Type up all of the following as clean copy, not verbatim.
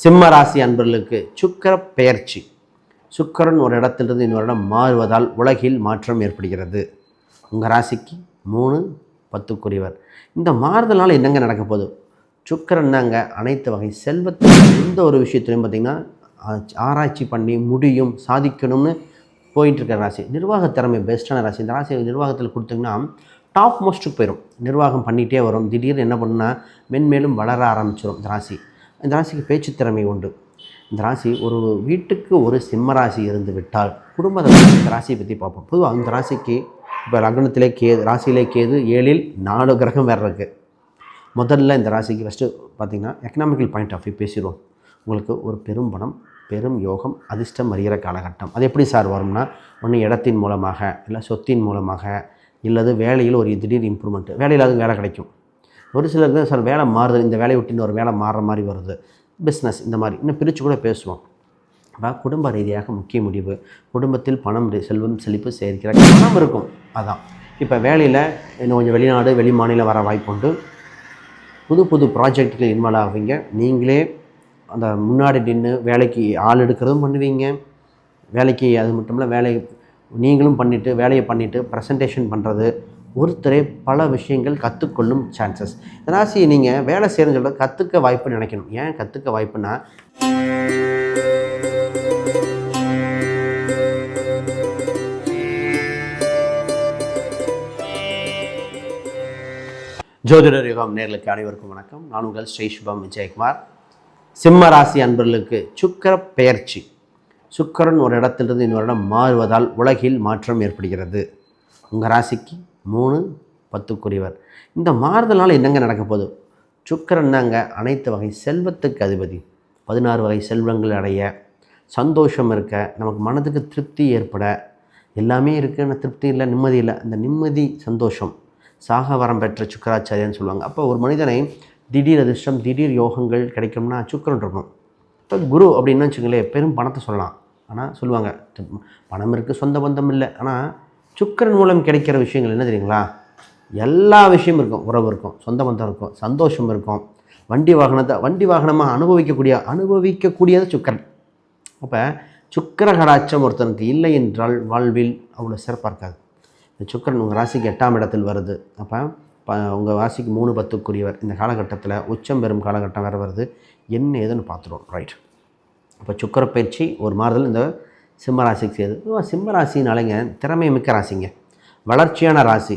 சிம்ம ராசி அன்பர்களுக்கு சுக்கிர பெயர்ச்சி. சுக்கிரன் ஒரு இடத்திலிருந்து இன்னொரு இடம் மாறுவதால் உலகில் மாற்றம் ஏற்படுகிறது. உங்கள் ராசிக்கு 3-10 இந்த மாறுதலால் என்னங்க நடக்க போகுது? சுக்கிரன் தாங்க அனைத்து வகை செல்வத்தில் எந்த ஒரு விஷயத்துலையும் பார்த்திங்கன்னா ஆராய்ச்சி பண்ணி முடியும் சாதிக்கணும்னு போயிட்டுருக்க ராசி. நிர்வாக திறமை பெஸ்ட்டான ராசி. இந்த ராசி நிர்வாகத்தில் கொடுத்திங்கன்னா டாப் மோஸ்ட்டுக்கு போயிடும். நிர்வாகம் பண்ணிகிட்டே வரும். திடீர்னு என்ன பண்ணுன்னா மென்மேலும் வளர ஆரம்பிச்சிடும் இந்த ராசி. இந்த ராசிக்கு பேச்சு திறமை உண்டு. இந்த ராசி ஒரு வீட்டுக்கு ஒரு சிம்ம ராசி இருந்து விட்டால் குடும்பத்தை இந்த ராசியை பற்றி பார்ப்போம். பொதுவாக அந்த ராசிக்கு இப்போ லக்னத்திலே கேது, ராசியிலே கேது, 7இல் 4 கிரகம் வேறு இருக்குது. முதல்ல இந்த ராசிக்கு ஃபஸ்ட்டு பார்த்திங்கன்னா எக்கனாமிக்கல் பாயிண்ட் ஆஃப் வியூ பேசிடுவோம். உங்களுக்கு ஒரு பெரும் பணம், பெரும் யோகம், அதிர்ஷ்டம் அறிகிற காலகட்டம். அது எப்படி சார் வரும்னா, ஒன்று இடத்தின் மூலமாக, இல்லை சொத்தின் மூலமாக, இல்லது வேலையில் ஒரு திடீர் இம்ப்ரூவ்மெண்ட்டு, வேலையில் அது வேலை கிடைக்கும். ஒரு சிலருக்கு சார் வேலை மாறுது, இந்த வேலையை விட்டு ஒரு வேலை மாறுற மாதிரி வருது, பிஸ்னஸ், இந்த மாதிரி இன்னும் பிரித்து கூட பேசுவோம். அப்போ குடும்ப ரீதியாக முக்கிய முடிவு. குடும்பத்தில் பணம், செல்வம், செழிப்பு சேர்க்கிற பணம் இருக்கும். அதான் இப்போ வேலையில் இன்னும் கொஞ்சம் வெளிநாடு, வெளி மாநிலம் வர வாய்ப்புண்டு. புது புது ப்ராஜெக்டுகள் இன்வால்வ் ஆவீங்க. நீங்களே அந்த முன்னாடி நின்று வேலைக்கு ஆள் எடுக்கிறதும் பண்ணுவீங்க. வேலைக்கு அது மட்டும் இல்லை, வேலை நீங்களும் பண்ணிவிட்டு வேலையை பண்ணிவிட்டு ப்ரெசன்டேஷன் பண்ணுறது, ஒருத்தரே பல விஷயங்கள் கற்றுக்கொள்ளும் சான்சஸ். ராசி நீங்கள் வேலை செய்யணும்னு சொல்கிறது கற்றுக்க வாய்ப்புன்னு நினைக்கணும். ஏன் கற்றுக்க வாய்ப்புன்னா, ஜோதிடர் யுகம் நேர்களுக்கு அனைவருக்கும் வணக்கம். நான் உங்கள் ஸ்ரீ சுபம் விஜயகுமார். சிம்ம ராசி அன்பர்களுக்கு சுக்கிர பெயர்ச்சி. சுக்கிரன் ஒரு இடத்திலிருந்து இன்னொரு இடம் மாறுவதால் உலகில் மாற்றம் ஏற்படுகிறது. உங்கள் ராசிக்கு 3-10 இந்த மாறுதலால் என்னங்க நடக்க போகுது? சுக்கிரன் தாங்க அனைத்து வகை செல்வத்துக்கு அதிபதி. 16 வகை செல்வங்கள் அடைய, சந்தோஷம் இருக்க, நமக்கு மனதுக்கு திருப்தி ஏற்பட, எல்லாமே இருக்குன்னு திருப்தி இல்லை, நிம்மதி இல்லை. அந்த நிம்மதி, சந்தோஷம், சாக வரம் பெற்ற சுக்கராச்சாரியன்னு சொல்லுவாங்க. அப்போ ஒரு மனிதனை திடீர் அதிர்ஷ்டம், திடீர் யோகங்கள் கிடைக்கும்னா சுக்கிரன் இருக்கும். இப்போ குரு அப்படின்னா வச்சுங்களேன், பெரும் பணத்தை சொல்லலாம். ஆனால் சொல்லுவாங்க பணம் இருக்குது, சொந்த பந்தம் இல்லை. ஆனால் சுக்கிரன் மூலம் கிடைக்கிற விஷயங்கள் என்ன தெரியுங்களா? எல்லா விஷயமும் இருக்கும். உறவு இருக்கும், சொந்த பந்தம் இருக்கும், சந்தோஷம் இருக்கும், வண்டி வாகனமாக அனுபவிக்கக்கூடியது சுக்கிரன். அப்போ சுக்கிர கடாட்சம் ஒருத்தனுக்கு இல்லை என்றால் வாழ்வில் அவ்வளோ சிறப்பாக இருக்காது. இந்த சுக்கிரன் உங்கள் ராசிக்கு 8ஆம் இடத்தில் வருது. அப்போ உங்கள் ராசிக்கு 3-10 இந்த காலகட்டத்தில் உச்சம் பெறும் காலகட்டம் வேறு வருது. என்ன ஏதுன்னு பார்த்துருவோம். ரைட். இப்போ சுக்கிர பயிற்சி ஒரு மாறுதல் இந்த சிம்ம ராசிக்கு செய்யுது. சிம்ம ராசினாலேங்க திறமை மிக்க ராசிங்க, வளர்ச்சியான ராசி.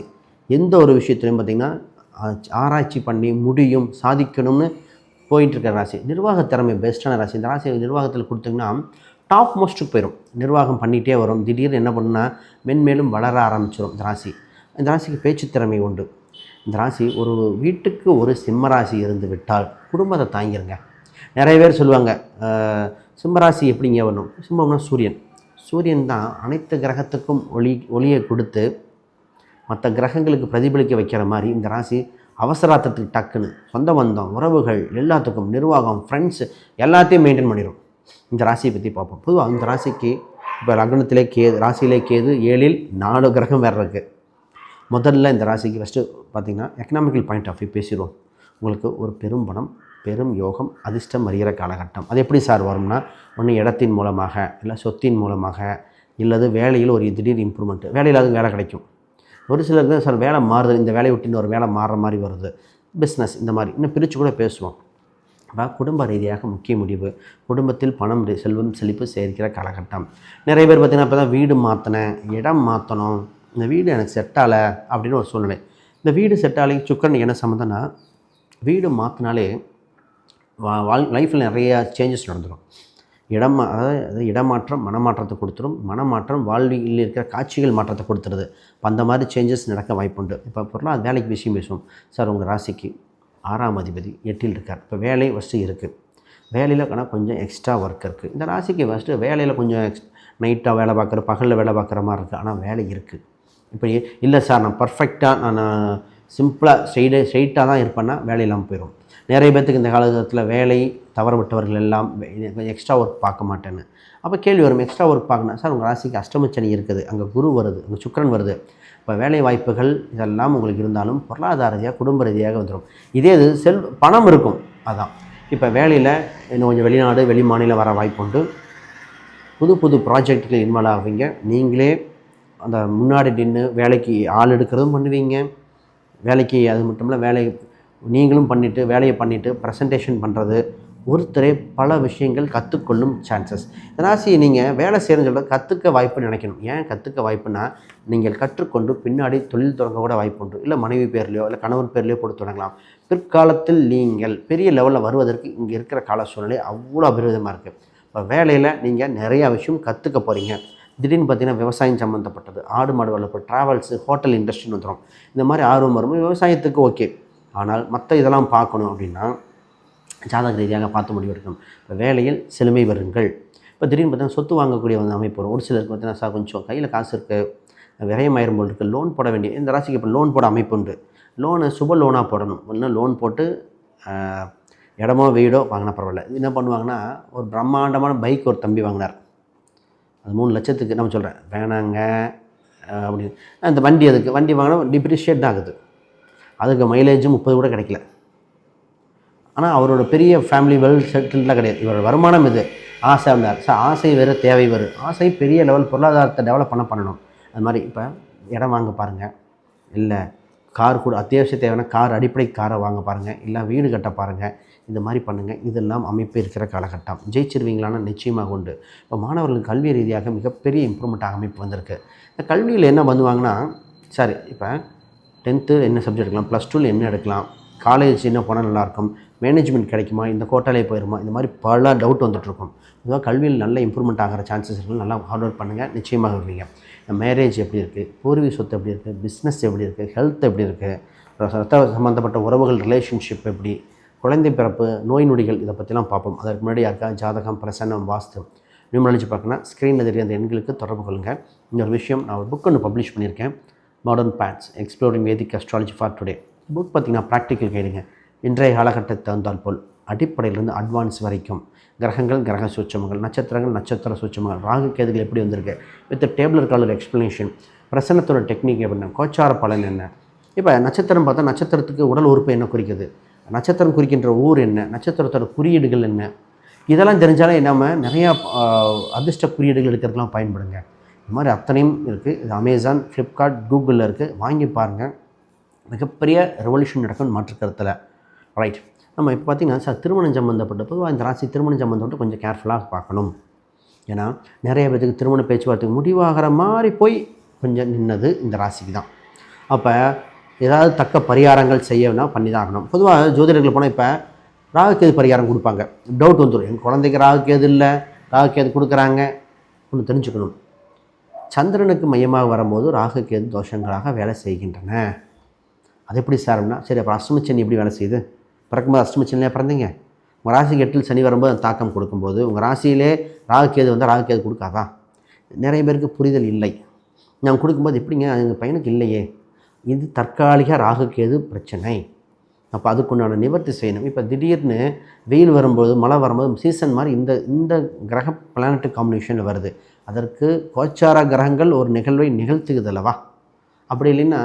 எந்த ஒரு விஷயத்துலையும் பார்த்திங்கன்னா ஆராய்ச்சி பண்ணி முடியும் சாதிக்கணும்னு போயிட்டுருக்க ராசி. நிர்வாக திறமை பெஸ்ட்டான ராசி. இந்த ராசி நிர்வாகத்தில் கொடுத்திங்கன்னா டாப் மோஸ்ட்டுக்கு போயிடும். நிர்வாகம் பண்ணிகிட்டே வரும். திடீர்னு என்ன பண்ணுன்னா மென்மேலும் வளர ஆரம்பிச்சிடும் இந்த ராசி. இந்த ராசிக்கு பேச்சு திறமை உண்டு. இந்த ராசி ஒரு வீட்டுக்கு ஒரு சிம்ம ராசி இருந்து விட்டால் குடும்பத்தை தாங்கிருங்க. நிறைய பேர் சொல்லுவாங்க சிம்மராசி எப்படிங்க வரணும்? சிம்மம்னா சூரியன் தான் அனைத்து கிரகத்துக்கும் ஒளியை கொடுத்து மற்ற கிரகங்களுக்கு பிரதிபலிக்க வைக்கிற மாதிரி இந்த ராசி அவசராத்திரத்துக்கு டக்குன்னு சொந்த பந்தம், உறவுகள், எல்லாத்துக்கும் நிர்வாகம், ஃப்ரெண்ட்ஸு எல்லாத்தையும் மெயின்டைன் பண்ணிடும். இந்த ராசியை பற்றி பார்ப்போம். பொதுவாக இந்த ராசிக்கு இப்போ லக்னத்திலே கேது, ராசியிலே கேது, 7இல் 4 கிரகம் வேறு இருக்குது. முதல்ல இந்த ராசிக்கு ஃபஸ்ட்டு பார்த்திங்கன்னா எக்கனாமிக்கல் பாயிண்ட் ஆஃப் வியூ பேசிடுவோம். உங்களுக்கு ஒரு பெரும் பணம், பெரும் யோகம், அதிர்ஷ்டம் அறிகிற காலகட்டம். அது எப்படி சார் வரும்னா, ஒன்று இடத்தின் மூலமாக, இல்லை சொத்தின் மூலமாக, இல்லது வேலையில் ஒரு திடீர் இம்ப்ரூவ்மெண்ட்டு, வேலையில் அது வேலை கிடைக்கும். ஒரு சிலருக்கு சார் வேலை மாறுது, இந்த வேலையை விட்டு ஒரு வேலை மாறுற மாதிரி வருது, பிஸ்னஸ், இந்த மாதிரி இன்னும் பிரித்து கூட பேசுவோம். அப்போ குடும்ப ரீதியாக முக்கிய முடிவு. குடும்பத்தில் பணம், செல்வம், செழிப்பு சேர்க்கிற காலகட்டம். நிறைய பேர் பார்த்திங்கன்னா இப்போ தான் வீடு மாற்றினேன், இடம் மாற்றணும், இந்த வீடு எனக்கு செட் ஆகலை அப்படின்னு ஒரு சூழ்நிலை. இந்த வீடு செட் ஆகலை சுக்கிரன் என்ன சம்மந்தம்னா, வீடு மாற்றினாலே லைஃப்பில் நிறையா சேஞ்சஸ் நடந்துடும். அதாவது இடமாற்றம் மனமாற்றத்தை கொடுத்துரும். மனமாற்றம் வாழ்வில் இருக்கிற காட்சிகள் மாற்றத்தை கொடுத்துருது. இப்போ அந்த மாதிரி சேஞ்சஸ் நடக்க வாய்ப்புண்டு. இப்போ பொருளாக வேலைக்கு விஷயம் பேசுவோம். சார் உங்கள் ராசிக்கு 6ஆம் அதிபதி 8இல் இருக்கார். இப்போ வேலை ஃபஸ்ட்டு இருக்குது. வேலையில் ஆனால் கொஞ்சம் எக்ஸ்ட்ரா ஒர்க் இருக்குது. இந்த ராசிக்கு ஃபஸ்ட்டு வேலையில் கொஞ்சம் நைட்டாக வேலை பார்க்குற, பகலில் வேலை பார்க்குற மாதிரி இருக்குது. ஆனால் வேலை இருக்குது. இப்போ இல்லை சார் நான் பர்ஃபெக்டாக நான் சிம்பிளாக ஸ்ட்ரெயிட்டாக தான் இருப்பேன்னா வேலை இல்லாமல் போயிடும். நிறைய பேர்த்துக்கு இந்த காலகட்டத்தில் வேலை தவறவிட்டவர்கள் எல்லாம் கொஞ்சம் எக்ஸ்ட்ரா ஒர்க் பார்க்க மாட்டேன்னு. அப்போ கேள்வி வரும், எக்ஸ்ட்ரா ஒர்க் பார்க்கணும் சார். உங்கள் ராசிக்கு அஷ்டமச்சனி இருக்குது, அங்கே குரு வருது, அங்கே சுக்கிரன் வருது. இப்போ வேலை வாய்ப்புகள் இதெல்லாம் உங்களுக்கு இருந்தாலும் பொருளாதார ரீதியாக, குடும்ப ரீதியாக வந்துடும். இதே இது பணம் இருக்கும். அதான் இப்போ வேலையில் இன்னும் கொஞ்சம் வெளிநாடு வெளி மாநிலம் வர வாய்ப்பு உண்டு. புது புது ப்ராஜெக்டுகள் இன்வால்வ் ஆவீங்க. நீங்களே அந்த முன்னாடி நின்று வேலைக்கு ஆள் எடுக்கிறதும் பண்ணுவீங்க. வேலைக்கு அது மட்டும் இல்லை, வேலை நீங்களும் பண்ணிவிட்டு வேலையை பண்ணிவிட்டு ப்ரெசன்டேஷன் பண்ணுறது, ஒருத்தரே பல விஷயங்கள் கற்றுக்கொள்ளும் சான்சஸ். ராசியை நீங்கள் வேலை செய்யணும்னு சொல்ல கற்றுக்க வாய்ப்புன்னு நினைக்கணும். ஏன் கற்றுக்க வாய்ப்புனா, நீங்கள் கற்றுக்கொண்டு பின்னாடி தொழில் தொடங்க கூட வாய்ப்பு உண்டு. இல்லை மனைவி பேர்லையோ இல்லை கணவன் பேர்லையோ போட்டு தொடங்கலாம். பிற்காலத்தில் நீங்கள் பெரிய லெவலில் வருவதற்கு இங்கே இருக்கிற கால சூழ்நிலை அவ்வளோ அபிரிதமாக இருக்குது. இப்போ வேலையில் நீங்கள் நிறையா விஷயம் கற்றுக்க போகிறீங்க. திடீர்னு பார்த்திங்கன்னா விவசாயம் சம்மந்தப்பட்டது, ஆடு மாடு வளர்ப்பு, ட்ராவல்ஸு, ஹோட்டல் இண்டஸ்ட்ரின்னு வந்துடும். இந்த மாதிரி ஆர்வம் வரும்போது விவசாயத்துக்கு ஓகே. ஆனால் மற்ற இதெல்லாம் பார்க்கணும் அப்படின்னா ஜாதக ரீதியாக பார்த்து முடிவு எடுக்கணும். இப்போ வேலையில் செழுமை வருங்கள். இப்போ திடீர்னு பார்த்தீங்கன்னா சொத்து வாங்கக்கூடிய வந்து அமைப்பு வரும். ஒரு சிலருக்கு பார்த்தீங்கன்னா சார் கொஞ்சம் கையில் காசு இருக்குது, விரயமாயிரும் போல் இருக்குது, லோன் போட வேண்டிய இந்த ராசிக்கு இப்போ லோன் போட அமைப்பு உண்டு. லோனு சுப லோனாக போடணும். இன்னும் லோன் போட்டு இடமோ வீடோ வாங்கினா பரவாயில்ல. என்ன பண்ணுவாங்கன்னா, ஒரு பிரம்மாண்டமான பைக் ஒரு தம்பி வாங்கினார். அது 3 லட்சத்துக்கு. நம்ம சொல்கிறேன் வேணாங்க அப்படின்னு. அந்த வண்டி அதுக்கு வண்டி வாங்கினா டிப்ரிஷியேட் தான் ஆகுது. அதுக்கு மைலேஜும் 30 கூட கிடைக்கல. ஆனால் அவரோட பெரிய ஃபேமிலி வெல் செட்டில்டெலாம் கிடையாது. இவரோட வருமானம் இது. ஆசை வந்தார் சார், ஆசை வேறு தேவை வேறு. ஆசை பெரிய லெவல் பொருளாதாரத்தை டெவலப் பண்ணணும். அது மாதிரி இப்போ இடம் வாங்க பாருங்கள், இல்லை கார் கூட அத்தியாவசிய தேவையான கார், அடிப்படை காரை வாங்க பாருங்கள், இல்லை வீடு கட்ட பாருங்கள். இந்த மாதிரி பண்ணுங்கள். இதெல்லாம் அமைப்பு இருக்கிற காலகட்டம். ஜெயிச்சிருவீங்களான நிச்சயமாக உண்டு. இப்போ மாணவர்களுக்கு கல்வி ரீதியாக மிகப்பெரிய இம்ப்ரூவ்மெண்ட்டாக அமைப்பு வந்திருக்கு. இந்த கல்வியில் என்ன பண்ணுவாங்கன்னா, சரி இப்போ 10th என்ன சப்ஜெக்ட் எடுக்கலாம், +2 என்ன எடுக்கலாம், காலேஜ் என்ன போனால் நல்லாயிருக்கும், மேனேஜ்மெண்ட் கிடைக்குமா, இந்த கோட்டாலே போயிடுமா, இந்த மாதிரி பல டவுட் வந்துட்டுருக்கும். இதுவாக கல்வியில் நல்ல இம்ப்ரூவ்மெண்ட் ஆகிற சான்சஸ் இருக்குது. நல்லா ஹார்ட் ஒர்க் பண்ணுங்கள், நிச்சயமாக வருவீங்க. மேரேஜ் எப்படி இருக்குது, பூர்வீக சொத்து எப்படி இருக்குது, பிஸ்னஸ் எப்படி இருக்குது, ஹெல்த் எப்படி இருக்குது, ரத்த சம்மந்தப்பட்ட உறவுகள் ரிலேஷன்ஷிப் எப்படி, குழந்தை பிறப்பு, நோய் நொடிகள், இதை பற்றிலாம் பார்ப்போம். அதற்கு முன்னாடி யாருக்கா ஜாதகம், பிரசன்னம், வாஸ்து நியூமராலஜி பார்க்கணும்னா ஸ்க்ரீனில் தெரிய அந்த எண்களுக்கு தொடர்பு கொள்ளுங்கள். இன்னொரு விஷயம், நான் ஒரு புக் ஒன்று பப்ளிஷ் பண்ணியிருக்கேன், modern paths exploring Vedic astrology for today. Book பார்த்திங்கன்னா ப்ராக்டிக்கல் கைடுங்க. இன்றைய காலகட்டத்தை தகுந்தால் போல் அடிப்படையிலிருந்து அட்வான்ஸ் வரைக்கும் கிரகங்கள், கிரக சூட்சமங்கள், நட்சத்திரங்கள், நட்சத்திர சூட்சமங்கள், ராகு கேதுகள் எப்படி வந்திருக்கு வித் டேபிளர் காலர் எக்ஸ்ப்ளனேஷன், பிரசன்னத்தோட டெக்னிக் எப்படின்னா, கோச்சார பலன் என்ன, இப்போ நட்சத்திரம் பார்த்தா நட்சத்திரத்துக்கு உடல் உறுப்பு என்ன குறிக்குது, நட்சத்திரம் குறிக்கின்ற ஊர் என்ன, நட்சத்திரத்தோட குறியீடுகள் என்ன, இதெல்லாம் தெரிஞ்சாலே நம்ம நிறையா அதிர்ஷ்ட குறியீடுகள் எடுக்கிறதுலாம் பயன்படுங்க. இது மாதிரி அத்தனையும் இருக்குது. இது அமேசான், ஃப்ளிப்கார்ட், கூகுளில் இருக்குது. வாங்கி பாருங்கள். மிகப்பெரிய ரெவல்யூஷன் நடக்கும் மாற்றுக்கருத்தில். ரைட். நம்ம இப்போ பார்த்திங்கன்னா சார், திருமணம் சம்மந்தப்பட்ட பொதுவாக இந்த ராசி திருமணம் சம்மந்தப்பட்டு கொஞ்சம் கேர்ஃபுல்லாக பார்க்கணும். ஏன்னா நிறைய பேருக்கு திருமண பேச்சுவார்த்தைக்கு முடிவாகிற மாதிரி போய் கொஞ்சம் நின்னது இந்த ராசிக்கு தான். அப்போ ஏதாவது தக்க பரிகாரங்கள் செய்யணும்னா பண்ணி தான் ஆகணும். பொதுவாக ஜோதிடர்கள் போனால் இப்போ ராகுக்கேது பரிகாரம் கொடுப்பாங்க. டவுட் வந்துடும், எங்கள் குழந்தைக்கு ராகுக்கேது இல்லை, ராகுக்கேது கொடுக்குறாங்க. ஒன்று தெரிஞ்சுக்கணும், சந்திரனுக்கு மையமாக வரும்போது ராகுக்கேது தோஷங்களாக வேலை செய்கின்றன. அது எப்படி சார்னா, சரி அப்புறம் அஷ்டமச்சனி எப்படி வேலை செய்யுது, பிறக்கும்போது அஷ்டமச்சனியாக பிறந்தீங்க, உங்கள் ராசிக்கு 8ல் சனி வரும்போது அந்த தாக்கம் கொடுக்கும்போது உங்கள் ராசியிலே ராகுக்கேது வந்தால் ராகுக்கேது கொடுக்காதா? நிறைய பேருக்கு புரிதல் இல்லை. நான் கொடுக்கும்போது எப்படிங்க எங்கள் பையனுக்கு இல்லையே, இது தற்காலிக ராகுக்கேது பிரச்சனை. அப்போ அதுக்குண்டான நிவர்த்தி செய்யணும். இப்போ திடீர்னு வெயில் வரும்போது, மழை வரும்போது, சீசன் மாதிரி இந்த கிரக பிளானட் காம்பினேஷனில் வருது. அதற்கு கோச்சார கிரகங்கள் ஒரு நிகழ்வை நிகழ்த்துக்குது அல்லவா? அப்படி இல்லைன்னா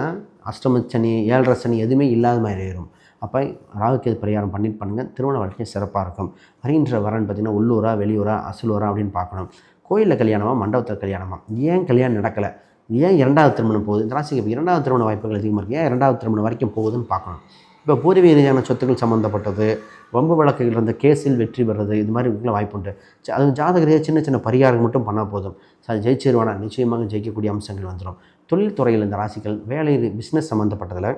அஷ்டமச்சனி, 7.5 சனி எதுவுமே இல்லாத மாதிரி ஆயிரும். அப்போ ராகுக்கேது பரிகாரம் பண்ணிட்டு பண்ணுங்கள். திருமண வாழ்க்கை சிறப்பாக இருக்கும். வருகின்ற வரன்னு பார்த்திங்கன்னா உள்ளூரா, வெளியூரா, அசலூரா அப்படின்னு பார்க்கணும். கோயிலில் கல்யாணமா, மண்டபத்தில் கல்யாணமா, ஏன் கல்யாணம் நடக்கலை, ஏன் 2வது திருமணம் போகுது, இந்த ராசிக்கு இப்போ 2வது திருமண வாய்ப்புகள் அதிகமாக இருக்குது, ஏன் 2வது திருமணம் வரைக்கும் போகுதுன்னு பார்க்கணும். இப்போ பூர்வீக ரீதியான சொத்துக்கள் சம்மந்தப்பட்டது, வம்பு வழக்குகள் இருந்த கேஸில் வெற்றி பெறுறது, இது மாதிரி உங்களை வாய்ப்பு உண்டு. அது ஜாதக ரீதியாக சின்ன சின்ன பரிகாரம் மட்டும் பண்ணால் போதும். சார் ஜெயிச்சிருவானா, நிச்சயமாக ஜெயிக்கக்கூடிய அம்சங்கள் வந்துடும். தொழில் துறையில் இந்த ராசிகள் வேலை பிஸ்னஸ் சம்மந்தப்பட்டதில்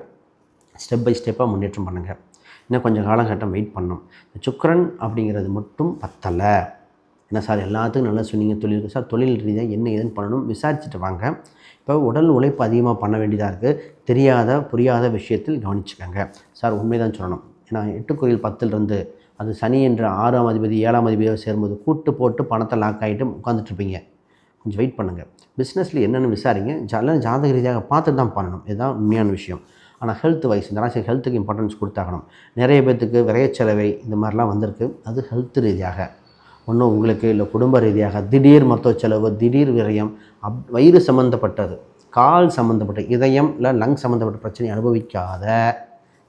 ஸ்டெப் பை ஸ்டெப்பாக முன்னேற்றம் பண்ணுங்கள். இன்னும் கொஞ்சம் காலகட்டம் வெயிட் பண்ணணும். இந்த சுக்கிரன் அப்படிங்கிறது மட்டும் பத்தலை. என்ன சார் எல்லாத்துக்கும் நல்லா சொன்னீங்க, தொழில் சார் தொழில் ரீதியாக என்ன ஏதுன்னு பண்ணணும் விசாரிச்சுட்டு வாங்க. இப்போ உடல் உழைப்பு அதிகமாக பண்ண வேண்டியதாக இருக்குது. தெரியாத புரியாத விஷயத்தில் கவனிச்சுக்கோங்க. சார் உண்மைதான் சொல்லணும். ஏன்னா 8 கோயில் 10லிருந்து அது சனி என்ற 6ஆம் அதிபதி 7ஆம் அதிபதியாக சேரும்போது கூட்டு போட்டு பணத்தை லாக் ஆகிட்டு உட்காந்துட்ருப்பீங்க. கொஞ்சம் வெயிட் பண்ணுங்கள். பிஸ்னஸில் என்னென்னு விசாரிங்க. ஜாதக ரீதியாக பார்த்து தான் பண்ணணும். இதுதான் உண்மையான விஷயம். ஆனால் ஹெல்த் வைஸ் இந்த ராசி ஹெல்த்துக்கு இம்பார்ட்டன்ஸ் கொடுத்தாகணும். நிறைய பேர்த்துக்கு விரையச்செலவை இந்த மாதிரிலாம் வந்திருக்கு. அது ஹெல்த் ரீதியாக ஒன்றும் உங்களுக்கு இல்லை குடும்ப ரீதியாக திடீர் மருத்துவ செலவு, திடீர் விரயம், வயிறு சம்மந்தப்பட்டது, கால் சம்மந்தப்பட்ட, இதயம் இல்லை லங் சம்மந்தப்பட்ட பிரச்சனை அனுபவிக்காத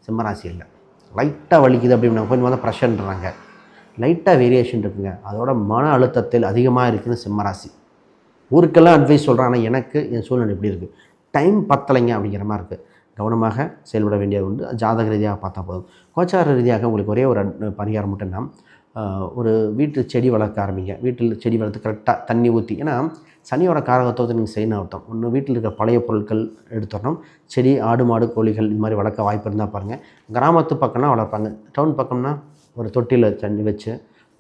சிம்மராசி இல்லை. லைட்டாக வலிக்குது அப்படின்னா கொஞ்சம் வந்து ப்ரெஷர்ன்றாங்க. லைட்டாக வேரியேஷன் இருக்குங்க. அதோட மன அழுத்தத்தில் அதிகமாக இருக்குதுன்னு சிம்மராசி. ஊருக்கெல்லாம் அட்வைஸ் சொல்கிறேன், ஆனால் எனக்கு என் சூழ்நிலை இப்படி இருக்குது, டைம் பத்தலைங்க அப்படிங்கிற மாதிரி இருக்குது. கவனமாக செயல்பட வேண்டியது உண்டு. ஜாதக ரீதியாக பார்த்தா போதும். கோச்சார ரீதியாக உங்களுக்கு ஒரே ஒரு பரிகாரம் மட்டும்னா, ஒரு வீட்டு செடி வளர்க்க ஆரம்பிங்க. வீட்டில் செடி வளர்த்து கரெக்டாக தண்ணி ஊற்றி, ஏன்னா சனியோட காரகத்துவத்தை நீங்கள் செய்யணும் அர்த்தம். ஒன்று வீட்டில் இருக்கிற பழைய பொருட்கள் எடுத்துடணும். செடி, ஆடு மாடு கோழிகள் இது மாதிரி வளர்க்க வாய்ப்பு இருந்தால் பாருங்கள். கிராமத்து பக்கம்னா வளர்ப்பாங்க. டவுன் பக்கம்னா ஒரு தொட்டியில் தண்ணி வச்சு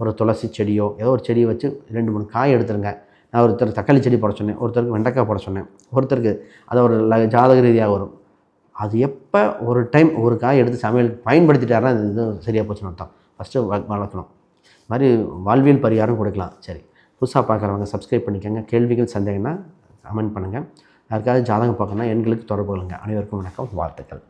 ஒரு துளசி செடியோ ஏதோ ஒரு செடியை வச்சு 2-3 காய் எடுத்துருங்க. நான் ஒருத்தர் தக்காளி செடி போட சொன்னேன், ஒருத்தருக்கு வெண்டைக்காய் போட சொன்னேன், ஒருத்தருக்கு அது ஒரு ஜாதக ரீதியாக வரும். அது எப்போ ஒரு டைம் ஒரு காய் எடுத்து சமையலுக்கு பயன்படுத்திட்டாருன்னா இது சரியாக போச்சுன்னு அர்த்தம். ஃபஸ்ட்டு வளர்க்கணும். இது மாதிரி வாழ்வியல் பரிகாரம் கொடுக்கலாம். சரி, புதுசாக பார்க்குறவங்க சப்ஸ்கிரைப் பண்ணிக்கோங்க. கேள்விகள் சந்தேகம்னா கமெண்ட் பண்ணுங்கள். யாருக்காவது ஜாதகம் பார்க்கணுன்னா எண்களுக்கு தொடர்பு கொள்ளுங்கள். அனைவருக்கும் வணக்கம், வாழ்த்துக்கள்.